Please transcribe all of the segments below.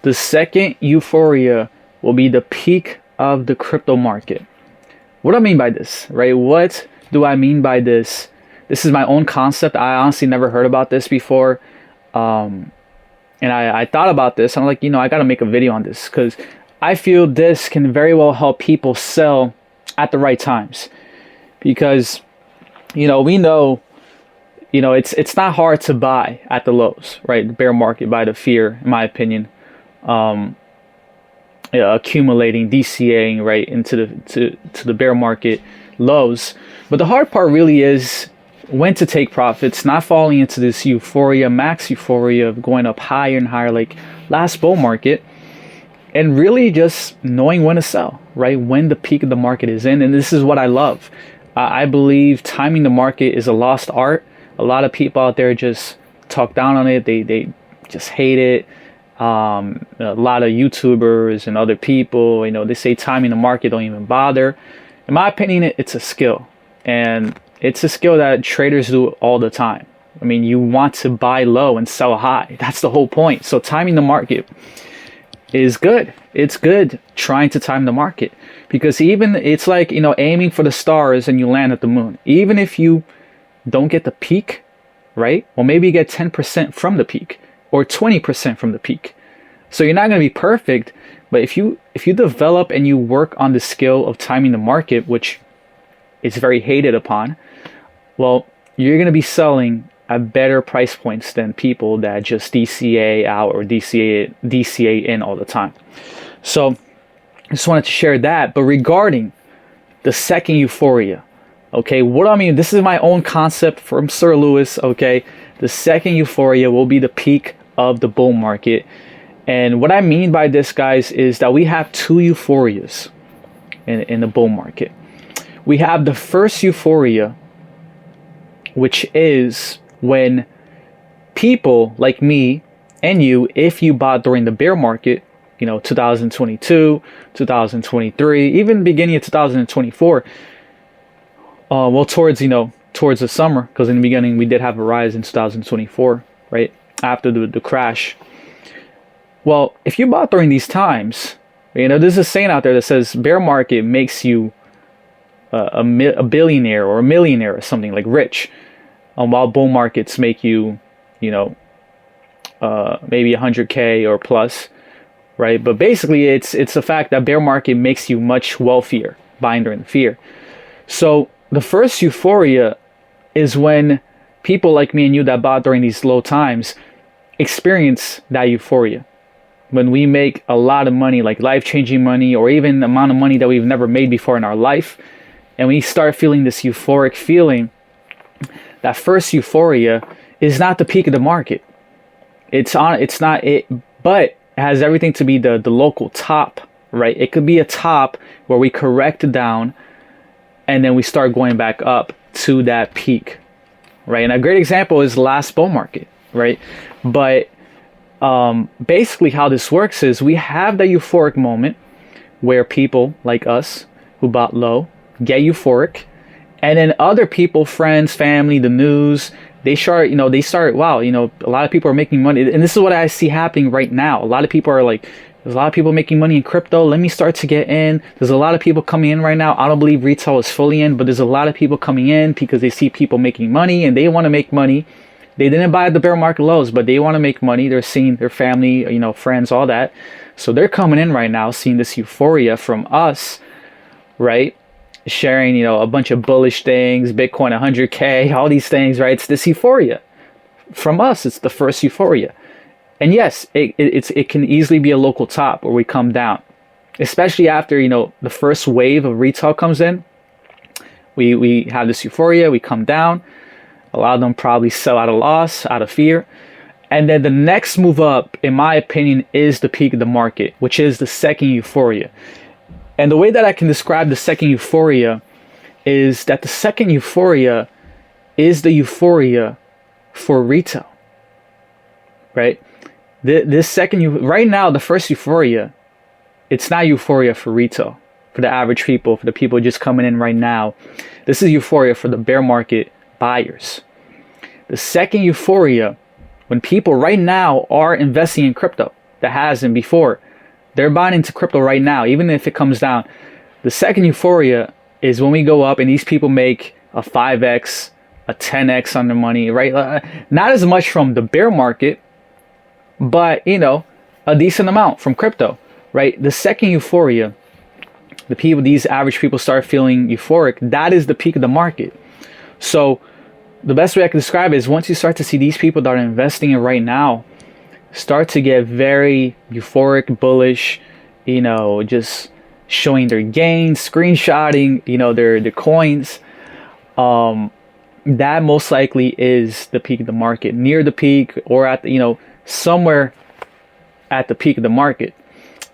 The second euphoria will be the peak of the crypto market. What do I mean by this, right? What do I mean by this? This is my own concept. I honestly never heard about this before. And I thought about this. I'm like, I got to make a video on this because I feel this can very well help people sell at the right times. Because, we know, it's not hard to buy at the lows, right? The bear market by the fear, in my opinion. Accumulating, DCAing right into the bear market lows. But the hard part really is when to take profits, not falling into this euphoria, max euphoria of going up higher and higher like last bull market, and really just knowing when to sell, right? When the peak of the market is in. And this is what I love. I believe timing the market is a lost art. A lot of people out there just talk down on it. They just hate it. A lot of YouTubers and other people, they say timing the market, don't even bother. In my opinion, it's a skill, and it's a skill that traders do all the time. I mean, you want to buy low and sell high. That's the whole point. So timing the market is good. It's good trying to time the market, because even it's like, aiming for the stars and you land at the moon. Even if you don't get the peak, right? Well, maybe you get 10% from the peak or 20% from the peak. So you're not going to be perfect, but if you develop and you work on the skill of timing the market, which is very hated upon, well, you're going to be selling at better price points than people that just DCA out or DCA in all the time. So I just wanted to share that. But regarding the second euphoria, okay, what do I mean? This is my own concept from Sir Lewis, okay? The second euphoria will be the peak of the bull market. And what I mean by this, guys, is that we have two euphorias in the bull market. We have the first euphoria, which is when people like me and you, if you bought during the bear market, 2022, 2023, even beginning of 2024, towards the summer, because in the beginning we did have a rise in 2024, right, after the crash. Well, if you bought during these times, there's a saying out there that says bear market makes you a billionaire or a millionaire or something, like rich, while bull markets make you, maybe 100K or plus, right? But basically, it's the fact that bear market makes you much wealthier buying during the fear. So the first euphoria is when people like me and you that bought during these low times experience that euphoria. When we make a lot of money, like life-changing money, or even the amount of money that we've never made before in our life, and we start feeling this euphoric feeling, that first euphoria is not the peak of the market. But it has everything to be the local top, right? It could be a top where we correct down and then we start going back up to that peak, right? And a great example is the last bull market, right? But basically how this works is we have the euphoric moment where people like us who bought low get euphoric, and then other people, friends, family, the news, they start, wow, a lot of people are making money. And this is what I see happening right now. A lot of people are like, there's a lot of people making money in crypto. Let me start to get in. There's a lot of people coming in right now. I don't believe retail is fully in, but there's a lot of people coming in because they see people making money and they want to make money. They didn't buy at the bear market lows, but they want to make money. They're seeing their family, friends, all that. So they're coming in right now, seeing this euphoria from us, right? Sharing, a bunch of bullish things, Bitcoin 100K, all these things, right? It's this euphoria. From us, it's the first euphoria. And yes, it can easily be a local top where we come down, especially after, the first wave of retail comes in. We have this euphoria, we come down. A lot of them probably sell out of loss, out of fear. And then the next move up, in my opinion, is the peak of the market, which is the second euphoria. And the way that I can describe the second euphoria is that the second euphoria is the euphoria for retail, right? Right now, the first euphoria, it's not euphoria for retail, for the average people, for the people just coming in right now. This is euphoria for the bear market buyers. The second euphoria, when people right now are investing in crypto, that hasn't before. They're buying into crypto right now, even if it comes down. The second euphoria is when we go up and these people make a 5x, a 10x on their money, right? Not as much from the bear market, but, you know, a decent amount from crypto, right? The second euphoria, the people, these average people start feeling euphoric. That is the peak of the market. So the best way I can describe it is once you start to see these people that are investing in right now start to get very euphoric, bullish, you know, just showing their gains, screenshotting, you know, their coins, that most likely is the peak of the market, near the peak, or at the, you know, somewhere at the peak of the market.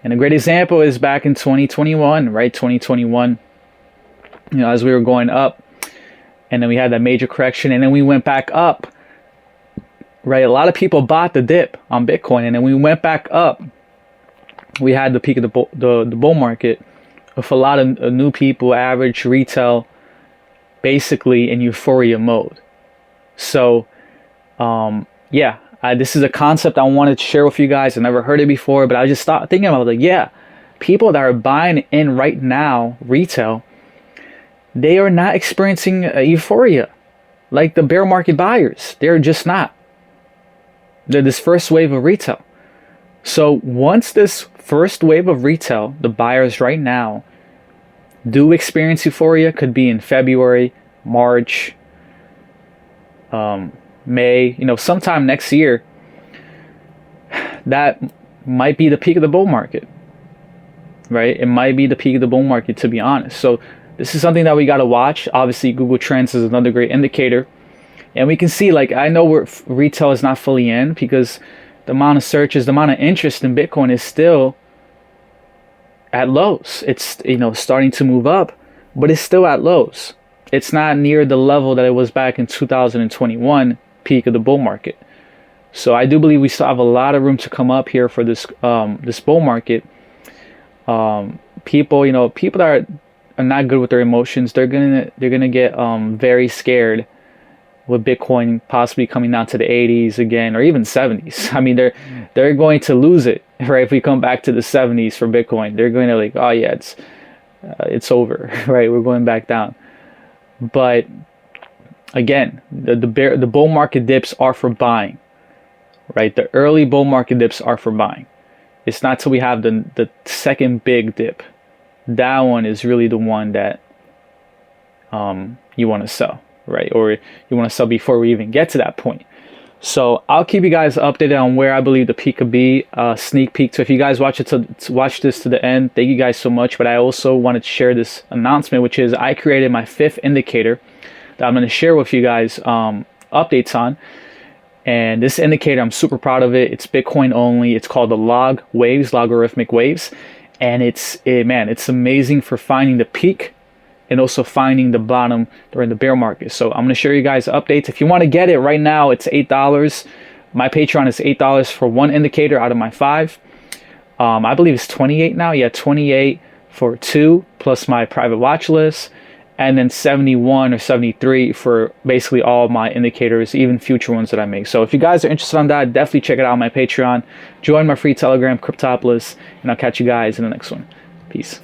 And a great example is back in 2021, right? 2021, you know, as we were going up, and then we had that major correction, and then we went back up, right? A lot of people bought the dip on Bitcoin, and then we went back up. We had the peak of the bull market with a lot of new people, average retail, basically in euphoria mode. So, yeah. This is a concept I wanted to share with you guys. I never heard it before, but I just started thinking about it. Like, yeah, people that are buying in right now, retail, they are not experiencing a euphoria like the bear market buyers. They're just not. They're this first wave of retail. So once this first wave of retail, the buyers right now do experience euphoria, could be in February, March, May, you know, sometime next year, that might be the peak of the bull market, right? It might be the peak of the bull market, to be honest. So this is something that we got to watch. Obviously, Google Trends is another great indicator. And we can see, like, I know where retail is not fully in because the amount of searches, the amount of interest in Bitcoin is still at lows. It's, you know, starting to move up, but it's still at lows. It's not near the level that it was back in 2021, peak of the bull market. So I do believe we still have a lot of room to come up here for this this bull market. People, you know, people that are not good with their emotions, they're gonna get very scared with Bitcoin possibly coming down to the 80s again, or even 70s. I mean, they're going to lose it, right? If we come back to the 70s for Bitcoin, they're going to like, oh yeah, it's over, right? We're going back down. But again, the bull market dips are for buying, right? The early bull market dips are for buying. It's not till we have the second big dip. That one is really the one that you want to sell, right? Or you want to sell before we even get to that point. So I'll keep you guys updated on where I believe the peak could be, sneak peek. So if you guys watch this to the end, thank you guys so much. But I also wanted to share this announcement, which is I created my 5th indicator that I'm going to share with you guys updates on. And this indicator, I'm super proud of it. It's Bitcoin only. It's called the log waves, logarithmic waves. And it's amazing for finding the peak and also finding the bottom during the bear market. So I'm going to share you guys updates. If you want to get it right now, it's $8. My Patreon is $8 for one indicator out of my 5. I believe it's 28 now. Yeah, 28 for 2 plus my private watch list. And then 71 or 73 for basically all my indicators, even future ones that I make. So if you guys are interested on that, definitely check it out on my Patreon. Join my free Telegram, Cryptopolis, and I'll catch you guys in the next one. Peace.